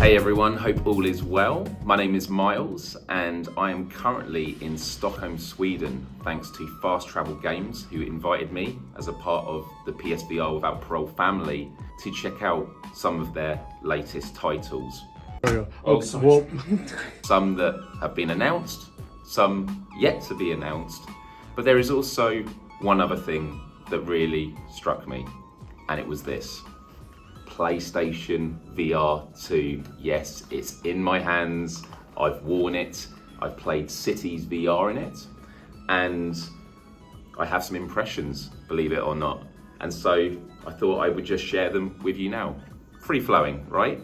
Hey everyone, hope all is well. My name is Myles and I am currently in Stockholm, Sweden, thanks to Fast Travel Games, who invited me as a part of the PSVR without Parole family to check out some of their latest titles. Some that have been announced, some yet to be announced, but there is also one other thing that really struck me, and it was this. PlayStation VR2. Yes, it's in my hands. I've worn it. I've played Cities VR in it, and I have some impressions, believe it or not. And so I thought I would just share them with you now. Free flowing, right?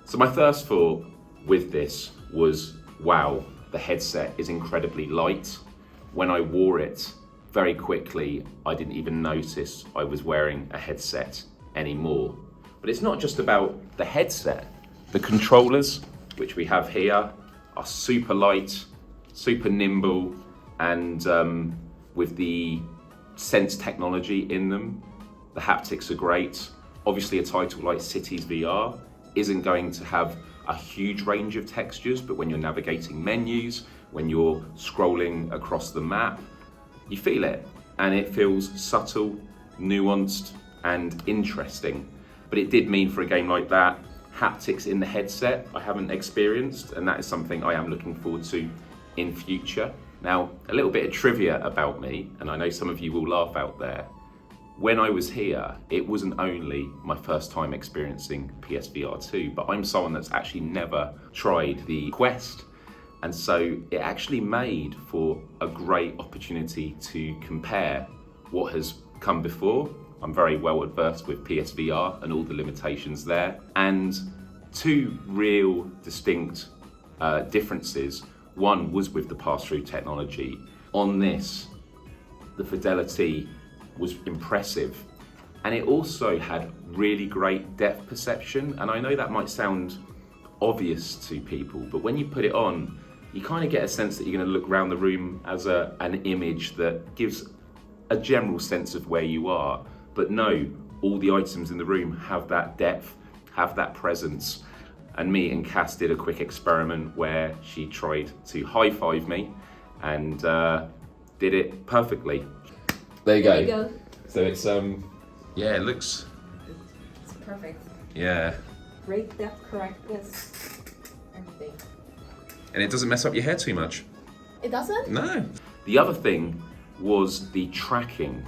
So my first thought with this was, wow, the headset is incredibly light. When I wore it, very quickly, I didn't even notice I was wearing a headset anymore. But it's not just about the headset. The controllers, which we have here, are super light, super nimble, and with the sense technology in them, the haptics are great. Obviously a title like Cities VR isn't going to have a huge range of textures, but when you're navigating menus, when you're scrolling across the map, you feel it, and it feels subtle, nuanced, and interesting. But it did mean for a game like that, haptics in the headset I haven't experienced, and that is something I am looking forward to in future. Now, a little bit of trivia about me, and I know some of you will laugh out there. When I was here, it wasn't only my first time experiencing PSVR2, but I'm someone that's actually never tried the Quest. And so it actually made for a great opportunity to compare what has come before. I'm very well adversed with PSVR and all the limitations there. And two real distinct differences. One was with the pass-through technology. On this, the fidelity was impressive. And it also had really great depth perception. And I know that might sound obvious to people, but when you put it on, you kind of get a sense that you're going to look around the room as an image that gives a general sense of where you are. But no, all the items in the room have that depth, have that presence. And me and Cass did a quick experiment where she tried to high-five me and did it perfectly. There you go. So it's, yeah, it looks... It's perfect. Yeah. Great depth correctness, everything. And it doesn't mess up your hair too much. It doesn't? No. The other thing was the tracking.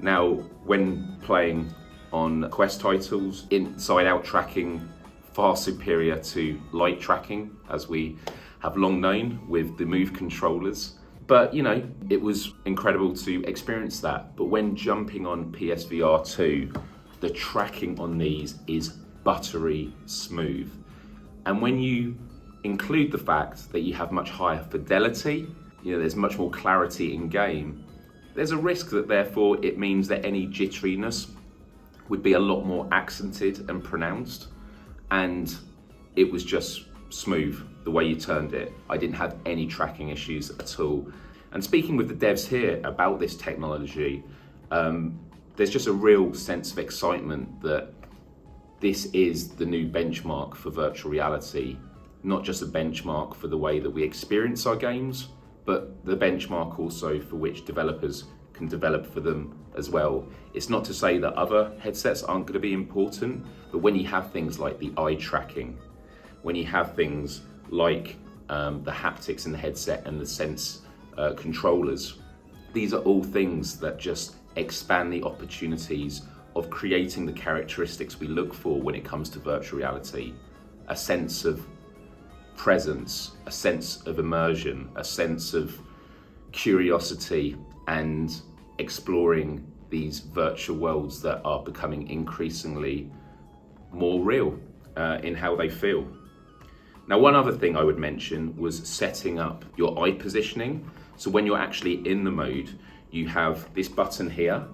Now, when playing on Quest titles, inside-out tracking far superior to light tracking, as we have long known with the Move controllers. But, you know, it was incredible to experience that. But when jumping on PSVR 2, the tracking on these is buttery smooth. And when you include the fact that you have much higher fidelity, you know, there's much more clarity in game, there's a risk that therefore it means that any jitteriness would be a lot more accented and pronounced, and it was just smooth the way you turned it. I didn't have any tracking issues at all. And speaking with the devs here about this technology, there's just a real sense of excitement that this is the new benchmark for virtual reality, not just a benchmark for the way that we experience our games, but the benchmark also for which developers can develop for them as well. It's not to say that other headsets aren't going to be important, but when you have things like the eye tracking, when you have things like the haptics in the headset and the sense controllers, these are all things that just expand the opportunities of creating the characteristics we look for when it comes to virtual reality. A sense of presence, a sense of immersion, a sense of curiosity, and exploring these virtual worlds that are becoming increasingly more real in how they feel. Now, one other thing I would mention was setting up your eye positioning. So when you're actually in the mode, you have this button here,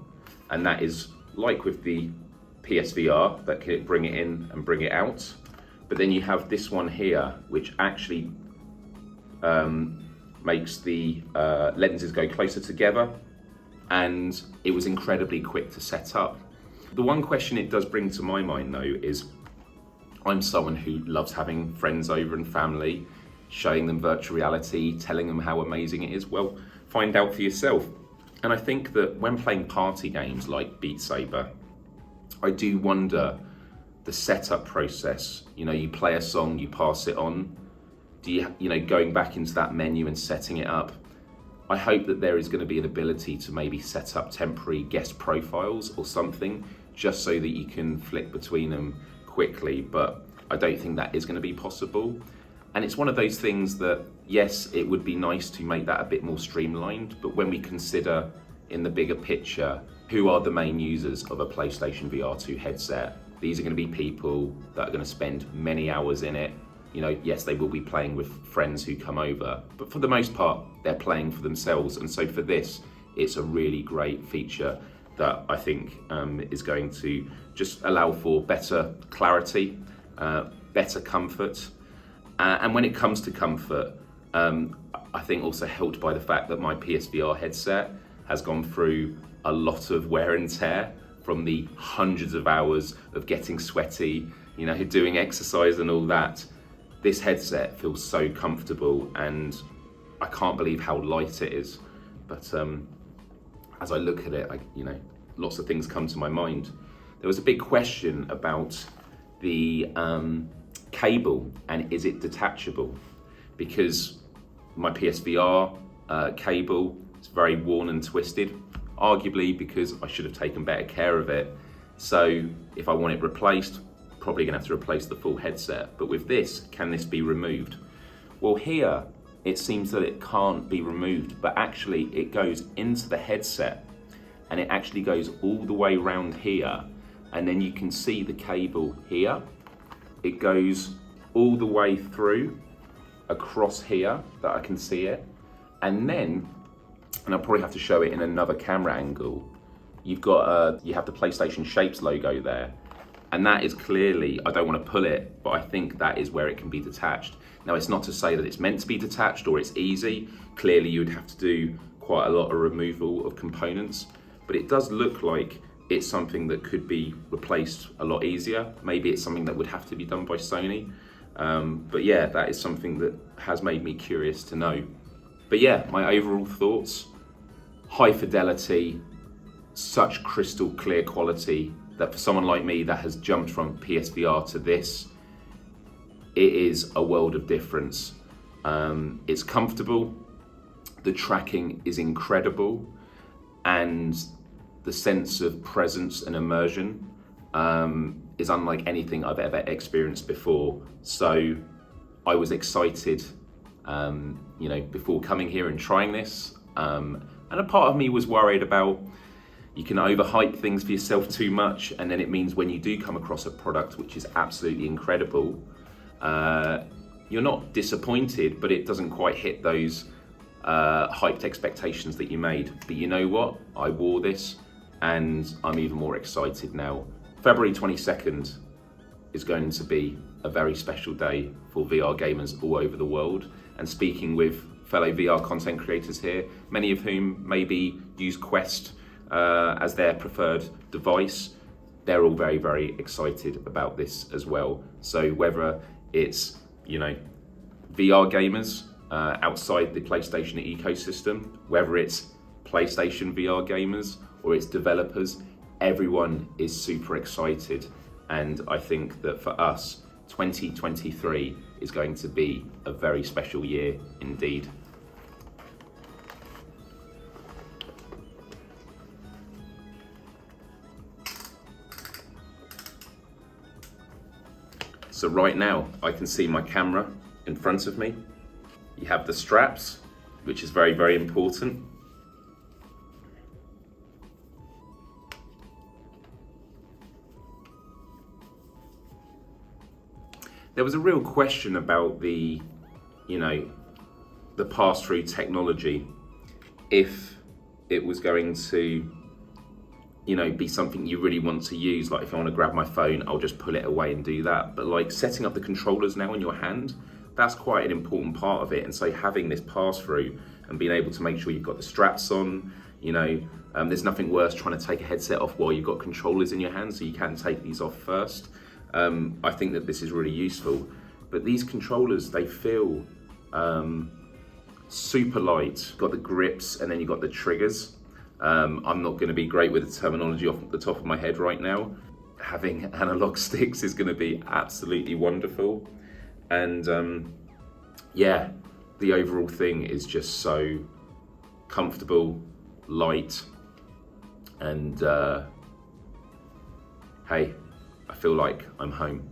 and that is like with the PSVR, that can bring it in and bring it out. But then you have this one here, which actually makes the lenses go closer together, and it was incredibly quick to set up. The one question it does bring to my mind though is, I'm someone who loves having friends over and family, showing them virtual reality, telling them how amazing it is. Well, find out for yourself. And I think that when playing party games like Beat Saber, I do wonder the setup process. You know, you play a song, you pass it on. Going back into that menu and setting it up. I hope that there is going to be an ability to maybe set up temporary guest profiles or something, just so that you can flick between them quickly, but I don't think that is going to be possible. And it's one of those things that, yes, it would be nice to make that a bit more streamlined, but when we consider in the bigger picture, who are the main users of a PlayStation VR2 headset? These are going to be people that are going to spend many hours in it. You know, yes, they will be playing with friends who come over, but for the most part, they're playing for themselves. And so for this, it's a really great feature that I think is going to just allow for better clarity, better comfort. And when it comes to comfort, I think also helped by the fact that my PSVR headset has gone through a lot of wear and tear from the hundreds of hours of getting sweaty, doing exercise and all that. This headset feels so comfortable, and I can't believe how light it is. But as I look at it, lots of things come to my mind. There was a big question about the cable and is it detachable? Because my PSVR cable is very worn and twisted, arguably because I should have taken better care of it. So if I want it replaced, probably gonna have to replace the full headset. But with this, can this be removed? Well, here it seems that it can't be removed, but actually it goes into the headset and it actually goes all the way around here, and then you can see the cable here. It goes all the way through across here that I can see it, and then, and I'll probably have to show it in another camera angle, you have the PlayStation Shapes logo there, and that is clearly, I don't want to pull it, but I think that is where it can be detached. Now, it's not to say that it's meant to be detached or it's easy. Clearly you would have to do quite a lot of removal of components, but it does look like it's something that could be replaced a lot easier. Maybe it's something that would have to be done by Sony. But yeah, that is something that has made me curious to know. But yeah, my overall thoughts, high fidelity, such crystal clear quality that for someone like me that has jumped from PSVR to this, it is a world of difference. It's comfortable, the tracking is incredible, and the sense of presence and immersion is unlike anything I've ever experienced before. So I was excited, before coming here and trying this. And a part of me was worried about, you can overhype things for yourself too much, and then it means when you do come across a product which is absolutely incredible, you're not disappointed, but it doesn't quite hit those hyped expectations that you made. But you know what? I wore this, and I'm even more excited now. February 22nd is going to be a very special day for VR gamers all over the world. And speaking with fellow VR content creators here, many of whom maybe use Quest as their preferred device, they're all very, very excited about this as well. So whether it's, VR gamers outside the PlayStation ecosystem, whether it's PlayStation VR gamers or its developers, everyone is super excited. And I think that for us, 2023 is going to be a very special year indeed. So right now, I can see my camera in front of me. You have the straps, which is very, very important. There was a real question about the pass-through technology, if it was going to be something you really want to use. Like if I want to grab my phone, I'll just pull it away and do that. But like setting up the controllers now in your hand, that's quite an important part of it. And so having this pass-through and being able to make sure you've got the straps on, there's nothing worse trying to take a headset off while you've got controllers in your hand, so you can take these off first. I think that this is really useful. But these controllers, they feel super light. Got the grips and then you got the triggers. I'm not going to be great with the terminology off the top of my head right now. Having analog sticks is going to be absolutely wonderful. And yeah, the overall thing is just so comfortable, light, and hey, I feel like I'm home.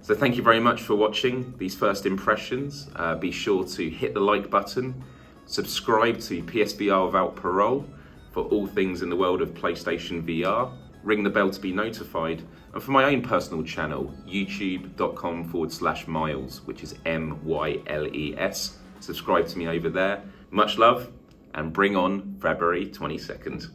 So thank you very much for watching these first impressions. Be sure to hit the like button, subscribe to PSVR without Parole for all things in the world of PlayStation VR, ring the bell to be notified, and for my own personal channel, youtube.com/Myles, which is MYLES. Subscribe to me over there. Much love, and bring on February 22nd.